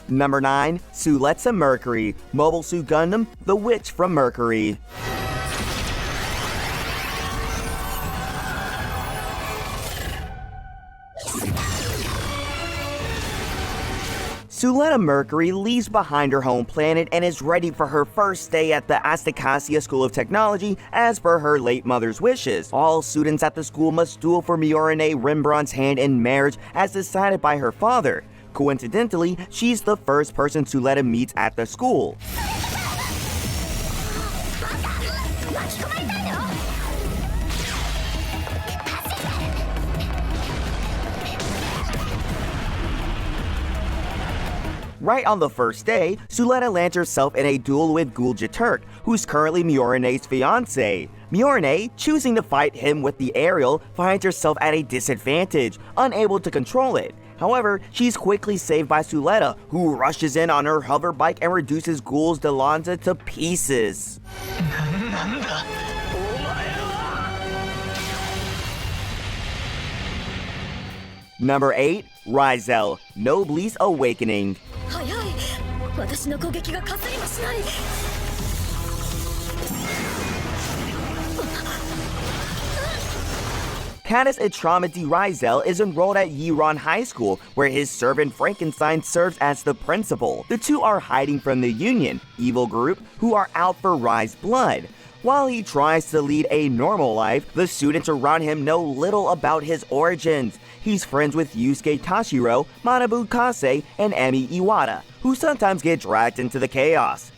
Number 9. Suletta Mercury, Mobile Suit Gundam, the Witch from Mercury. Suletta Mercury leaves behind her home planet and is ready for her first day at the Astacasia School of Technology as per her late mother's wishes. All students at the school must duel for Miorine Rembrandt's hand in marriage as decided by her father. Coincidentally, she's the first person Suletta meets at the school. Right on the first day, Suletta lands herself in a duel with Gulja Turk, who's currently Miorine's fiancé. Miorine, choosing to fight him with the aerial, finds herself at a disadvantage, unable to control it. However, she's quickly saved by Suletta, who rushes in on her hover bike and reduces Gul's Delanza to pieces. Number 8. Rizel, Noblis Awakening. Canis Itramati Rizel is enrolled at Yiron High School, where his servant Frankenstein serves as the principal. The two are hiding from the Union, evil group, who are out for Rize's blood. While he tries to lead a normal life, the students around him know little about his origins. He's friends with Yusuke Tashiro, Manabu Kase, and Emi Iwata, who sometimes get dragged into the chaos.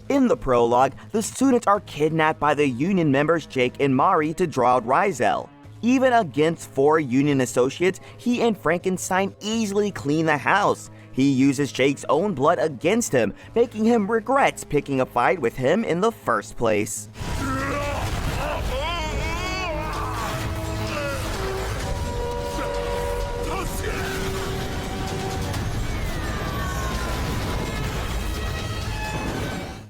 In the prologue, the students are kidnapped by the Union members Jake and Mari to draw out Rizel. Even against 4 Union associates, he and Frankenstein easily clean the house. He uses Jake's own blood against him, making him regret picking a fight with him in the first place.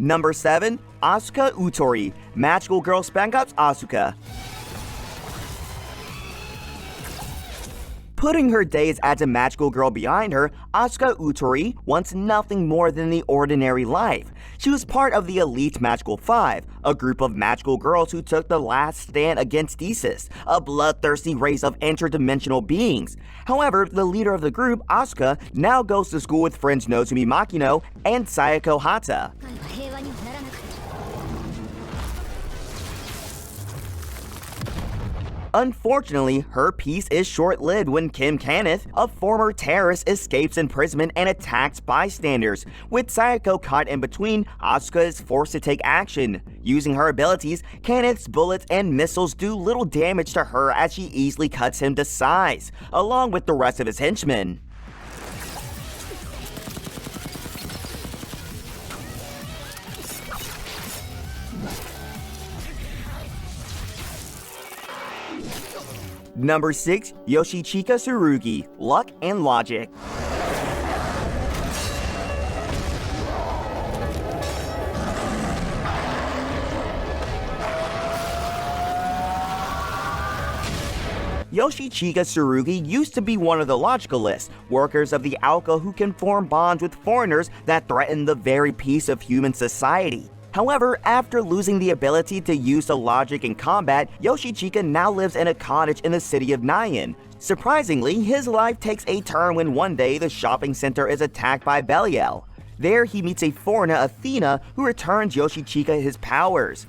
Number 7. Asuka Utori, Magical Girl Spank Ups Asuka. Putting her days as a magical girl behind her, Asuka Utori wants nothing more than the ordinary life. She was part of the elite Magical Five, a group of magical girls who took the last stand against Thesis, a bloodthirsty race of interdimensional beings. However, the leader of the group, Asuka, now goes to school with friends Nozomi Makino and Sayako Hata. Unfortunately, her peace is short-lived when Kim Kenneth, a former terrorist, escapes imprisonment and attacks bystanders. With Sayako caught in between, Asuka is forced to take action. Using her abilities, Kenneth's bullets and missiles do little damage to her as she easily cuts him to size, along with the rest of his henchmen. Number 6. Yoshichika Tsurugi, Luck and Logic. Yoshichika Tsurugi used to be one of the Logicalists, workers of the Alka who can form bonds with foreigners that threaten the very peace of human society. However, after losing the ability to use the logic in combat, Yoshichika now lives in a cottage in the city of Nyan. Surprisingly, his life takes a turn when one day the shopping center is attacked by Belial. There he meets a foreigner, Athena, who returns Yoshichika his powers.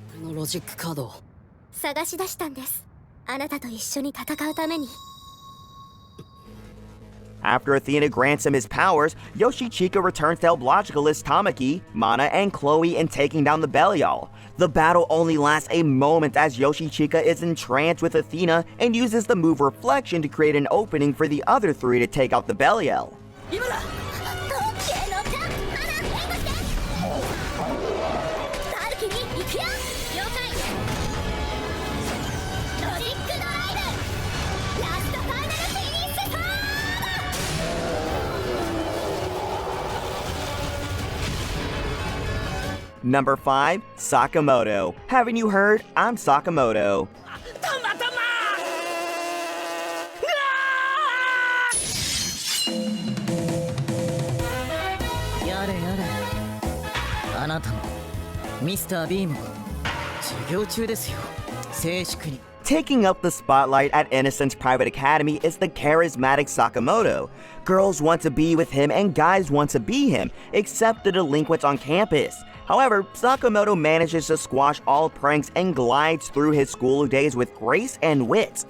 After Athena grants him his powers, Yoshichika returns to help Logicalist Tamaki, Mana, and Chloe in taking down the Belial. The battle only lasts a moment as Yoshichika is entranced with Athena and uses the move Reflection to create an opening for the other three to take out the Belial. Number 5. Sakamoto. Haven't you heard? I'm Sakamoto. Taking up the spotlight at Innocent's private academy is the charismatic Sakamoto. Girls want to be with him and guys want to be him, except the delinquents on campus. However, Sakamoto manages to squash all pranks and glides through his school days with grace and wit.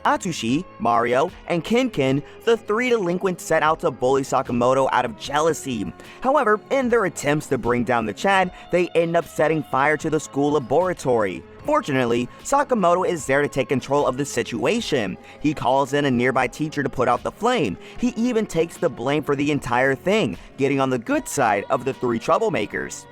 Atsushi, Mario, and Kin, the 3 delinquents set out to bully Sakamoto out of jealousy. However, in their attempts to bring down the Chad, they end up setting fire to the school laboratory. Fortunately, Sakamoto is there to take control of the situation. He calls in a nearby teacher to put out the flame. He even takes the blame for the entire thing, getting on the good side of the 3 troublemakers.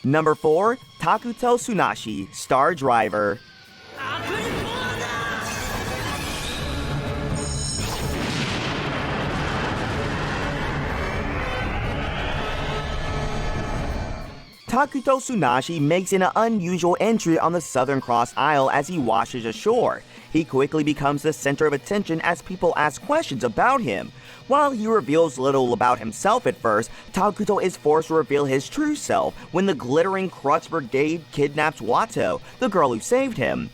Number 4. Takuto Tsunashi, Star Driver. Takuto Tsunashi makes an unusual entry on the Southern Cross Isle as he washes ashore. He quickly becomes the center of attention as people ask questions about him. While he reveals little about himself at first, Takuto is forced to reveal his true self when the glittering Crux Brigade kidnaps Watto, the girl who saved him.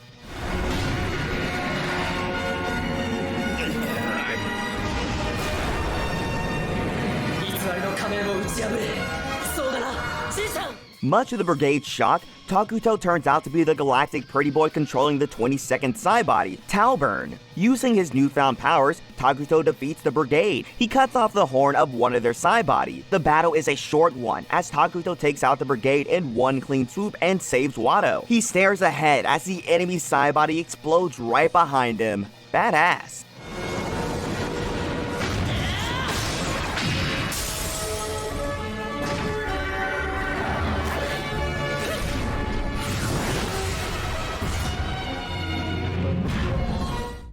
Much to the Brigade's shock, Takuto turns out to be the galactic pretty boy controlling the 22nd Psi Body, Talburn. Using his newfound powers, Takuto defeats the Brigade. He cuts off the horn of one of their Psi Body. The battle is a short one, as Takuto takes out the Brigade in one clean swoop and saves Watto. He stares ahead as the enemy Psi Body explodes right behind him. Badass.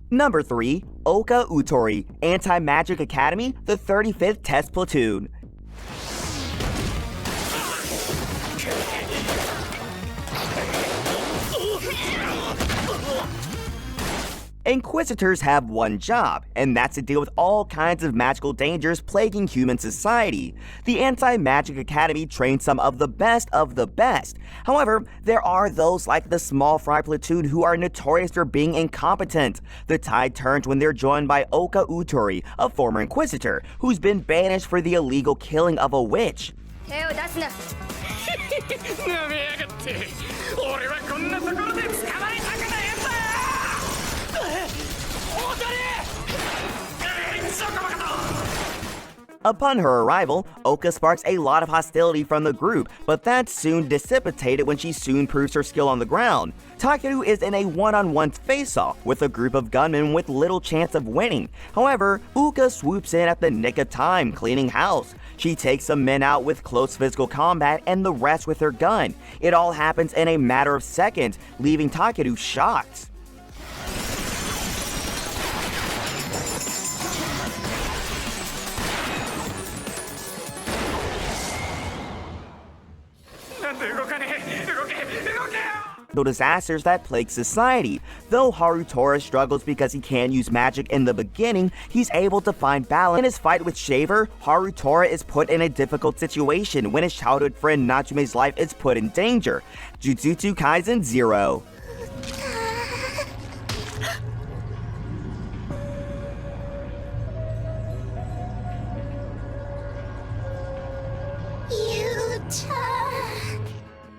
Number 3. Oka Utori, Anti-Magic Academy, the 35th Test Platoon. Inquisitors have one job, and that's to deal with all kinds of magical dangers plaguing human society. The Anti-Magic Academy trains some of the best of the best. However, there are those like the Small Fry Platoon who are notorious for being incompetent. The tide turns when they're joined by Oka Utori, a former Inquisitor, who's been banished for the illegal killing of a witch. Upon her arrival, Oka sparks a lot of hostility from the group, but that's soon dissipated when she soon proves her skill on the ground. Takeru is in a one-on-one face-off with a group of gunmen with little chance of winning. However, Uka swoops in at the nick of time, cleaning house. She takes some men out with close physical combat and the rest with her gun. It all happens in a matter of seconds, leaving Takeru shocked. The disasters that plague society. Though Harutora struggles because he can't use magic in the beginning, he's able to find balance. In his fight with Shaver, Harutora is put in a difficult situation when his childhood friend Natsume's life is put in danger. Jujutsu Kaisen 0.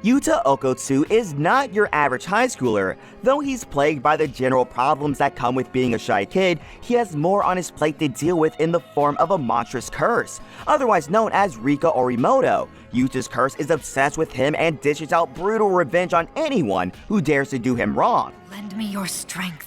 Yuta Okotsu is not your average high schooler. Though he's plagued by the general problems that come with being a shy kid, he has more on his plate to deal with in the form of a monstrous curse, otherwise known as Rika Orimoto. Yuta's curse is obsessed with him and dishes out brutal revenge on anyone who dares to do him wrong. Lend me your strength.